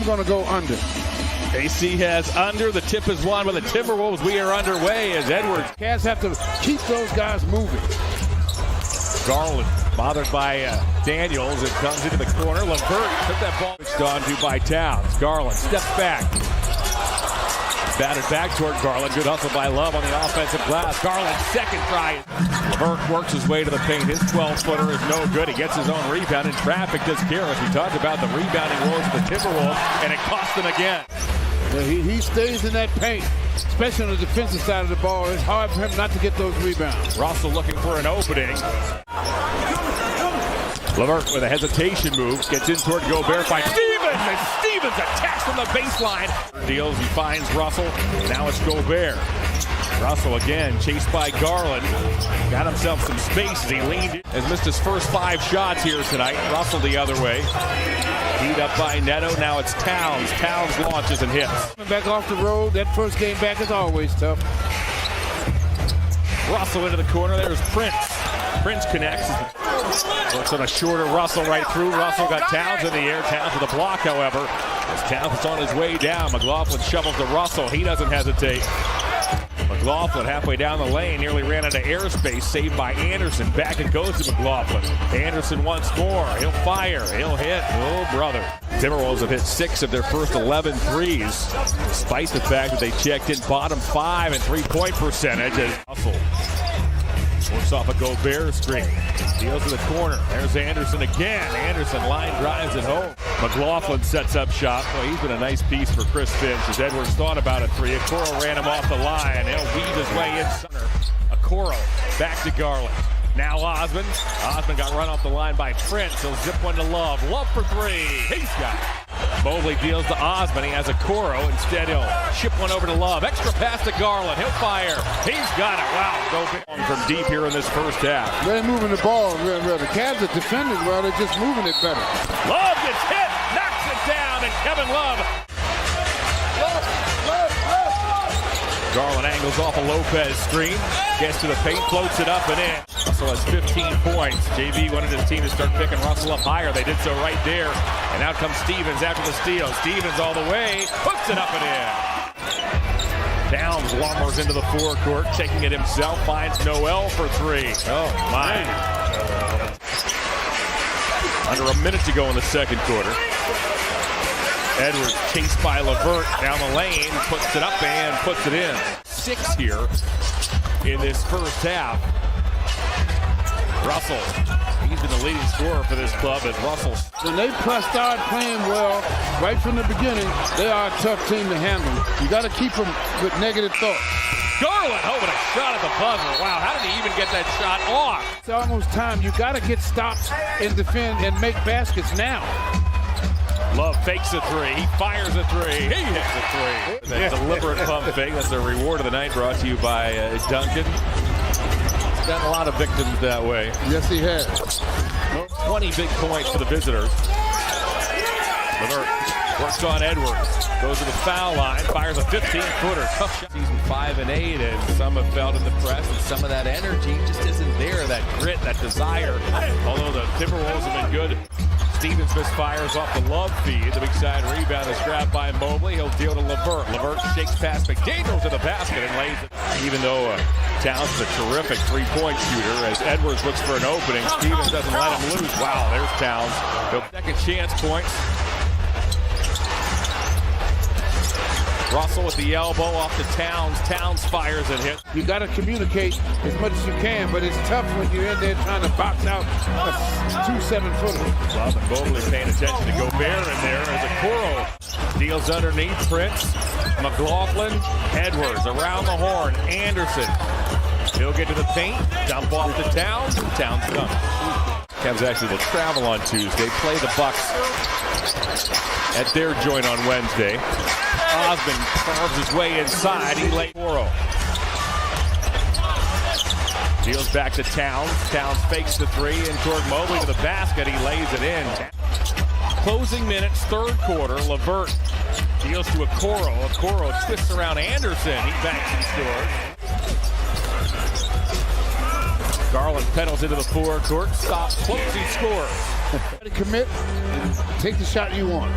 I'm going to go under. AC has under. The tip is won by the Timberwolves. We are underway as Edwards. Cavs have to keep those guys moving. Garland bothered by Daniels. It comes into the corner. LeVert took that ball. It's gone to by Towns. Garland steps back. Batted back toward Garland. Good hustle by Love on the offensive glass. Garland second try. LeVert works his way to the paint. His 12-footer is no good. He gets his own rebound in traffic. Does careless. We talked about the rebounding woes of the Timberwolves, and it cost them again. Yeah, he stays in that paint, especially on the defensive side of the ball. It's hard for him not to get those rebounds. Russell looking for an opening. LeVert with a hesitation move. Gets in toward Gobert. Finds Stevens. And Stevens attacks from the baseline. Deals. He finds Russell. Now it's Gobert. Russell again chased by Garland. Got himself some space as he leaned in. Has missed his first 5 shots here tonight. Russell the other way. Beat up by Neto. Now it's Towns. Towns launches and hits. Back off the road. That first game back is always tough. Russell into the corner. There's Prince. Prince connects. Looks on a shorter Russell right through. Russell got Towns in the air. Towns with a block, however. As Towns is on his way down, McLaughlin shovels to Russell. He doesn't hesitate. McLaughlin halfway down the lane, nearly ran into airspace, saved by Anderson. Back it goes to McLaughlin. Anderson once more. He'll fire. He'll hit. Oh, brother. Timberwolves have hit 6 of their first 11 threes, despite the fact that they checked in bottom 5 in three-point percentage. As Russell works off a Gobert screen. Deals to the corner. There's Anderson again. Anderson line drives it home. McLaughlin sets up shot. Well, he's been a nice piece for Chris Finch as Edwards thought about a 3. Okoro ran him off the line. He'll weave his way in center. Okoro back to Garland. Now Osman. Osman got run off the line by Prince. He'll zip one to Love. Love for 3. He's got it. Mobley deals to Osman. He has Okoro. Instead, he'll ship one over to Love. Extra pass to Garland. He'll fire. He's got it. Wow. Go from deep here in this first half. They're moving the ball. The Cavs are defending well. They're just moving it better. Love gets hit. Knocks it down. And Kevin Love. Garland angles off a Lopez screen. Gets to the paint. Floats it up and in. Russell has 15 points. JV wanted his team to start picking Russell up higher. They did so right there. And out comes Stevens after the steal. Stevens all the way. Puts it up and in. Towns lumbers into the forecourt. Taking it himself. Finds Noel for 3. Oh, my. Under a minute to go in the second quarter. Edwards chased by LeVert down the lane, puts it up and puts it in. 6 here in this first half. Russell, he's been the leading scorer for this club as Russell. When they start playing well right from the beginning, they are a tough team to handle. You got to keep them with negative thoughts. Garland, oh, what a shot at the buzzer. Wow, how did he even get that shot off? It's almost time. You got to get stops and defend and make baskets now. Love fakes a 3. He fires a 3. He hits a 3. That deliberate pump fake. That's the reward of the night, brought to you by Duncan. He's gotten a lot of victims that way. Yes, he has. 20 big points for the visitors. LeVert works on Edwards. Goes to the foul line. Fires a 15-footer. Tough shot. Season 5 and 8, and some have felt in the press, and some of that energy just isn't there. That grit, that desire. Although the Timberwolves have been good. Stevens misfires off the Love feed. The big side rebound is grabbed by Mobley. He'll deal to LeVert. LeVert shakes past McDaniels to the basket and lays it. Even though Towns is a terrific three-point shooter, as Edwards looks for an opening, Stevens doesn't let him loose. Wow, there's Towns. Second chance points. Russell with the elbow off to Towns. Towns fires and hits. You got to communicate as much as you can, but it's tough when you're in there trying to box out a 2 7-footer. Love and Mobley paying attention to Gobert in there as Okoro deals underneath. Prince, McLaughlin, Edwards around the horn. Anderson. He'll get to the paint. Dump off to Towns. Towns comes. Cavs actually will travel on Tuesday. Play the Bucks at their joint on Wednesday. Osman carves his way inside. He lays Okoro. Deals back to Towns. Towns fakes the 3 in toward Mobley to the basket. He lays it in. Closing minutes, third quarter. LeVert deals to Okoro. Okoro twists around Anderson. He banks and scores. Garland pedals into the forecourt. Stops, close, he scores. Commit and take the shot you want.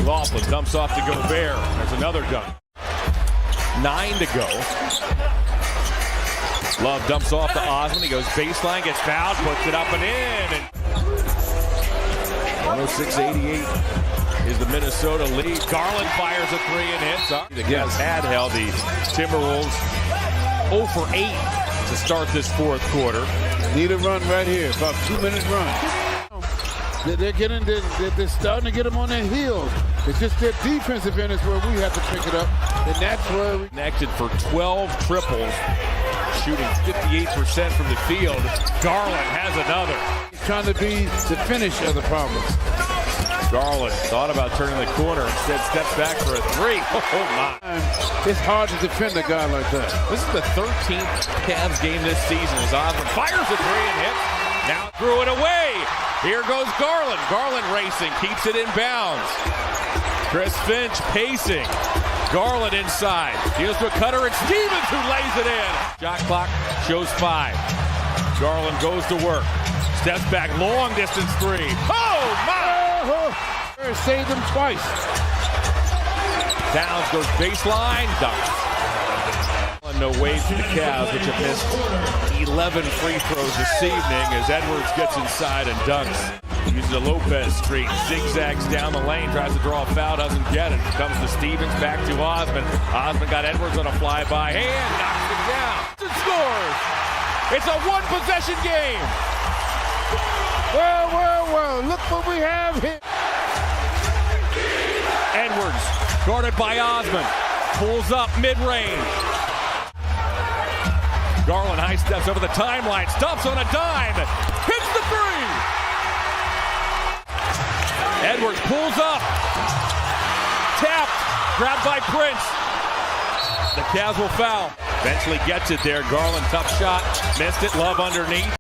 McLaughlin dumps off to Gobert. There's another dunk. 9 to go. Love dumps off to Osman. He goes baseline, gets fouled, puts it up and in. 106-88 is the Minnesota lead. Garland fires a three and hits. The Cavs had held the Timberwolves 0 for 8 to start this fourth quarter. Need a run right here, about 2-minute run. They're starting to get them on their heels. It's just their defensive end is where we have to pick it up, and that's where we connected for 12 triples, shooting 58% from the field. Garland has another. He's trying to be the finish of the problem. Garland thought about turning the corner, instead steps back for a three. Oh my. It's hard to defend a guy like that. This is the 13th Cavs game this season as Osman fires a three and hits. Now threw it away. Here goes Garland. Garland racing, keeps it in bounds. Chris Finch pacing. Garland inside. Deals to a cutter, and Stevens who lays it in. Shot clock shows 5. Garland goes to work. Steps back, long distance three. Oh my! Saved him twice. Towns goes baseline, dunks. No wave to the Cavs, which have missed 11 free throws this evening as Edwards gets inside and dunks. Uses a Lopez screen, zigzags down the lane, tries to draw a foul, doesn't get it. Comes to Stevens, back to Osman. Osman got Edwards on a flyby hand, knocks it down. And scores! It's a one-possession game. Well, look what we have here. Edwards, guarded by Osman, pulls up mid-range. Garland high steps over the timeline, stops on a dime, hits the three. Edwards pulls up, tapped, grabbed by Prince. The Cavs will foul. Eventually gets it there. Garland, tough shot, missed it. Love underneath.